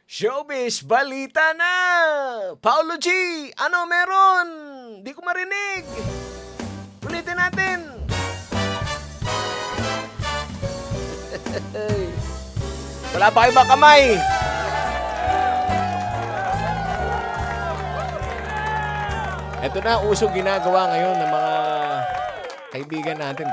Showbiz balita na! Paolo G, ano meron? Di ko marinig. Ulitin natin. Wala pa kayo ba kamay? Ito na, usong ginagawa ngayon ng mga kaibigan natin.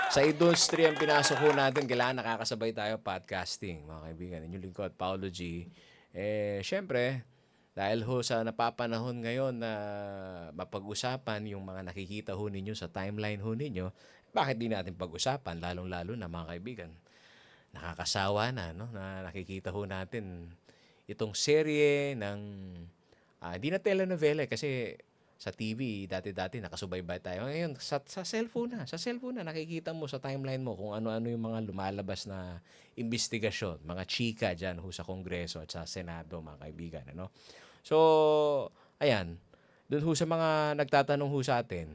Sa industriya ang pinasok ho natin, kailangan nakakasabay tayo podcasting, mga kaibigan. Inyong lingkod, Paolo G. Syempre, dahil ho sa napapanahon ngayon na mapag-usapan yung mga nakikita ho ninyo sa timeline ho ninyo, bakit di natin pag-usapan, lalong-lalo na mga kaibigan. Nakakasawa na, no? Na nakikita ho natin itong serye ng, di na telenovela kasi sa TV, dati-dati nakasubaybay tayo. Ngayon, sa cellphone na. Sa cellphone na, nakikita mo sa timeline mo kung ano-ano yung mga lumalabas na investigasyon, mga chika dyan ho sa Kongreso at sa Senado, mga kaibigan. Ano? So, ayan. Doon ho sa mga nagtatanong ho sa atin,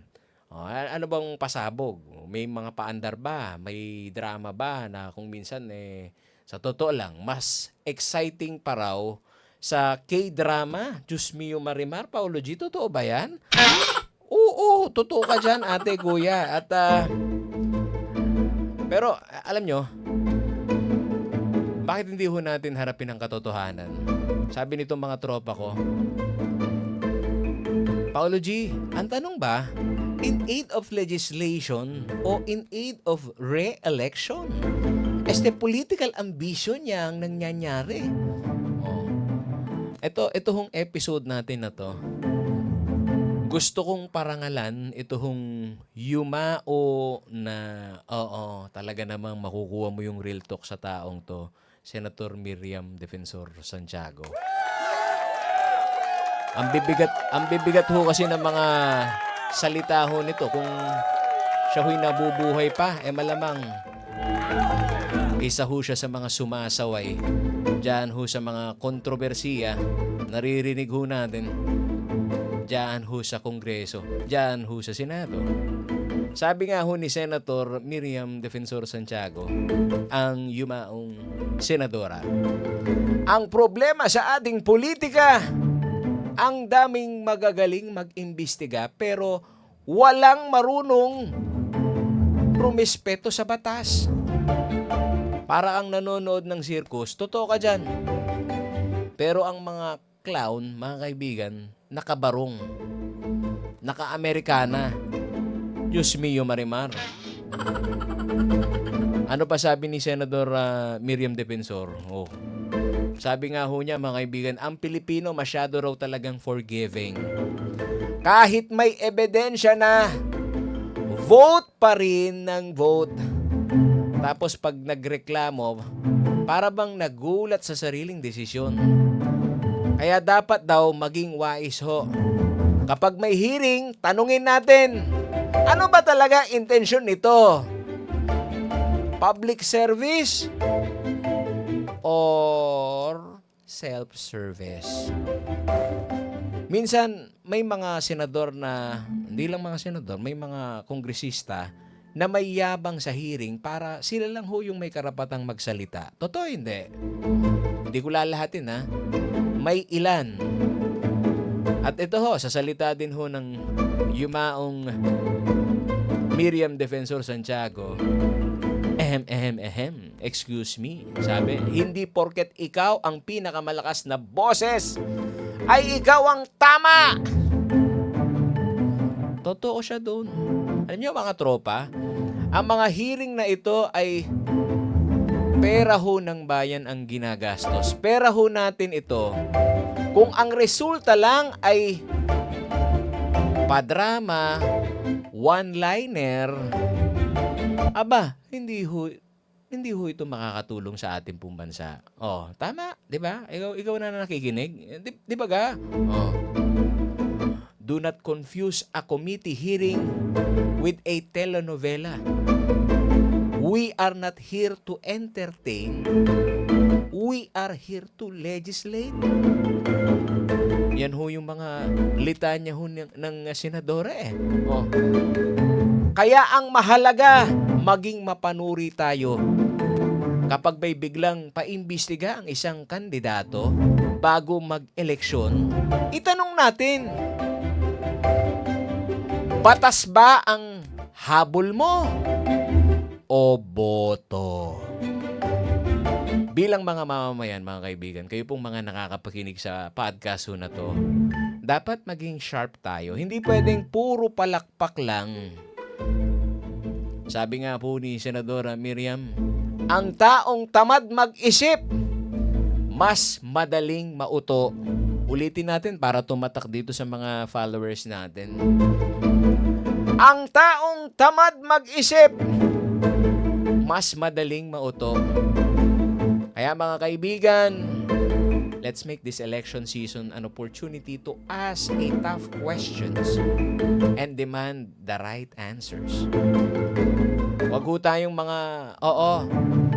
ano bang pasabog? May mga paandar ba? May drama ba na kung minsan, sa totoo lang, mas exciting pa raw sa K-drama, Diyos mio Marimar, Paolo G, totoo ba yan? Oo, totoo ka dyan, ate, kuya. At, pero, alam nyo, bakit hindi ho natin harapin ang katotohanan? Sabi nitong mga tropa ko, Paolo G, ang tanong ba, in aid of legislation o in aid of re-election? Political ambition niya ang nangyayari. Ito hong episode natin na to. Gusto kong parangalan ito hong yumao na talaga namang makukuha mo yung real talk sa taong to. Senator Miriam Defensor Santiago. Ang bibigat ho kasi ng mga salita ho nito kung siya ho'y nabubuhay pa, malamang isa ho siya sa mga sumasaway. Diyan ho sa mga kontrobersiya, naririnig ho natin. Diyan ho sa Kongreso, diyan ho sa Senado. Sabi nga ho ni Senator Miriam Defensor Santiago, ang yumaong senadora. Ang problema sa ating politika, ang daming magagaling mag-imbestiga pero walang marunong rumispeto sa batas. Para ang nanonood ng circus, totoo ka dyan. Pero ang mga clown, mga kaibigan, nakabarong. Naka-Amerikana. Diyos mio Marimar. Ano pa sabi ni Senador Miriam Defensor? Sabi nga ho niya, mga kaibigan, ang Pilipino masyado raw talagang forgiving. Kahit may ebidensya na, vote pa rin ng vote. Tapos pag nagreklamo, para bang nagulat sa sariling desisyon. Kaya dapat daw maging wais ho. Kapag may hearing, tanungin natin, ano ba talaga intensyon nito? Public service or self-service? Minsan, may mga senador na, hindi lang mga senador, may mga kongresista na may yabang sa hearing para sila lang ho yung may karapatang magsalita. Totoo hindi? Hindi ko lalahatin ha. May ilan. At ito ho, sasalita din ho ng yumaong Miriam Defensor Santiago. Excuse me. Sabi, hindi porket ikaw ang pinakamalakas na boses, ay ikaw ang tama. Totoo siya doon. Alam niyo mga tropa, ang mga hearing na ito ay pera ho ng bayan ang ginagastos. Pera ho natin ito. Kung ang resulta lang ay padrama, one-liner, hindi ho ito makakatulong sa ating pong bansa. Tama, 'di ba? Ikaw na nakikinig. Di ba ga? Do not confuse a committee hearing with a telenovela. We are not here to entertain. We are here to legislate. Yan ho yung mga litanya ho ng senadora Kaya ang mahalaga, maging mapanuri tayo. kapag may biglang paimbestiga ang isang kandidato bago mag-eleksyon, itanong natin, batas ba ang habol mo o boto? Bilang mga mamamayan, mga kaibigan, kayo pong mga nakakapakinig sa podcast na to, dapat maging sharp tayo. Hindi pwedeng puro palakpak lang. Sabi nga po ni Senadora Miriam, ang taong tamad mag-isip, mas madaling mauto. Ulitin natin para tumatak dito sa mga followers natin. Ang taong tamad mag-isip, mas madaling mauto. Kaya mga kaibigan, let's make this election season an opportunity to ask a tough questions and demand the right answers. Wag ho tayong mga,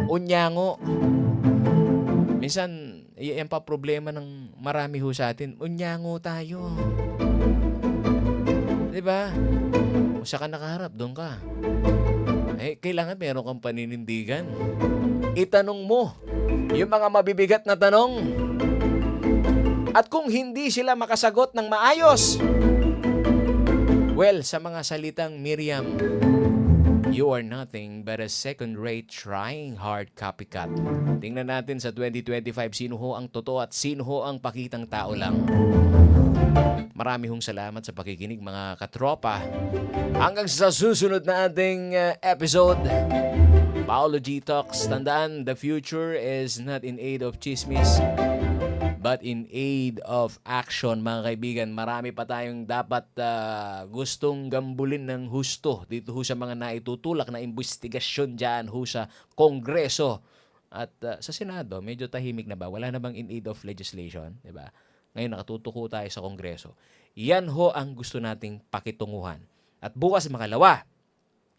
unyango. Minsan, yan pa problema ng marami ho sa atin. Unyango tayo. Diba? Kung saan ka nakaharap, doon ka. Kailangan meron kang paninindigan. Itanong mo yung mga mabibigat na tanong. At kung hindi sila makasagot ng maayos, well, sa mga salitang Miriam, you are nothing but a second-rate trying hard copycat. Tingnan natin sa 2025 sino ho ang totoo at sino ho ang pakitang tao lang. Marami hong salamat sa pakikinig mga katropa. Hanggang sa susunod na ating episode, Paolo G Talks. Tandaan, the future is not in aid of chismis, but in aid of action, mga kaibigan. Marami pa tayong dapat gustong gambulin ng husto dito ho sa mga naitutulak na imbestigasyon dyan ho sa Kongreso. At sa Senado, medyo tahimik na ba? Wala na bang in aid of legislation? Diba? Ngayon nakatutuko tayo sa Kongreso. Yan ho ang gusto nating pakitunguhan. At bukas makalawa.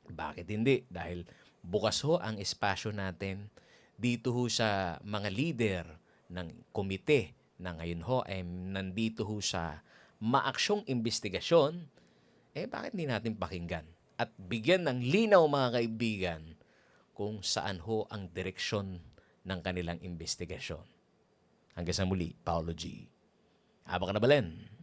Bakit hindi? Dahil bukas ho ang espasyo natin dito ho sa mga leader ng komite na ngayon ho ay nandito ho sa maaksyong investigasyon, bakit hindi natin pakinggan at bigyan ng linaw mga kaibigan kung saan ho ang direksyon ng kanilang investigasyon. Hanggang sa muli, Paolo G. Habang ka na balen.